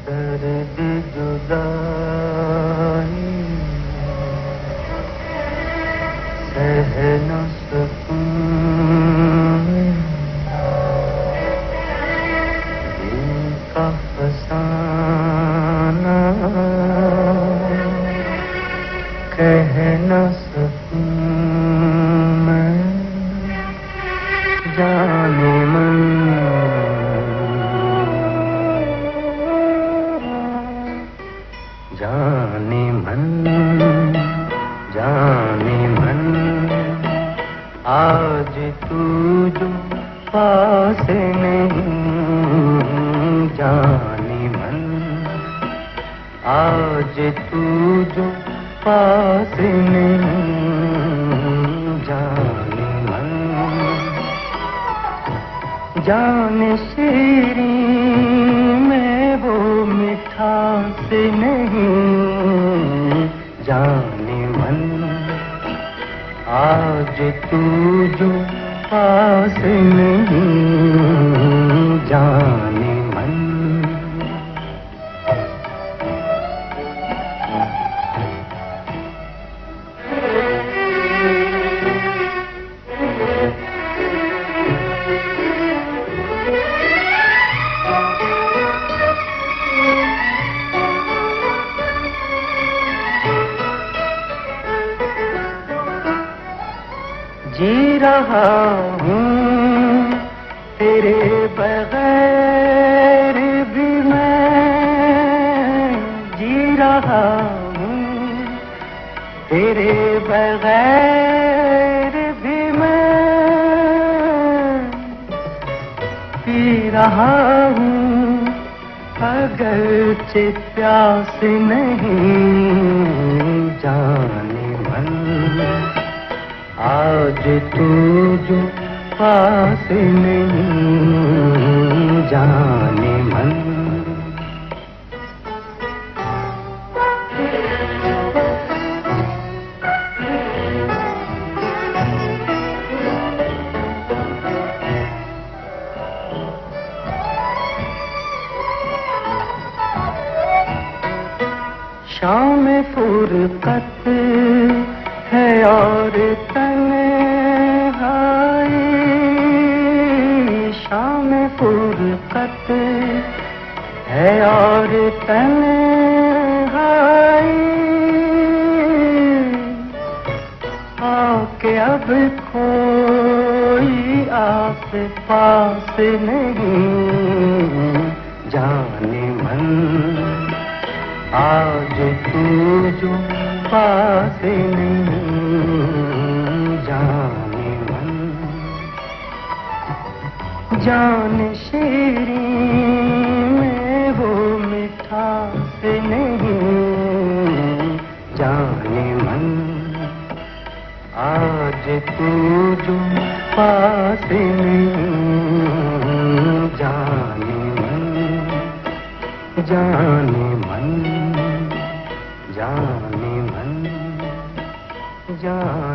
दर्द जुदाई सह न सकूं, दिल का फसाना कह न सकूं मैं, जाने मन जाने मन जाने मन, आज तू जो पास नहीं, जाने मन आज तू जो पास नहीं, जाने मन जाने शीरी में वो मिठास नहीं, जाने मन आज तू जो पास नहीं, जाने मन। जी रहा हूँ तेरे बगैर भी मैं, जी रहा हूँ तेरे बगैर भी मैं, पी रहा हूँ अगरचे प्यास नहीं, जाने मन आज तू जो पास नहीं, जाने मन। शाम फुरकत है और तन्हाई, शाम फुरकत है और तन्हाई, आके अब कोई आस पास नहीं, जाने मन आज तू जो पास नहीं, जाने मन जाने शीरी में वो मिठास नहीं, जाने मन आज तू जो पास नहीं, जाने मन जाने मन जाने मन जाने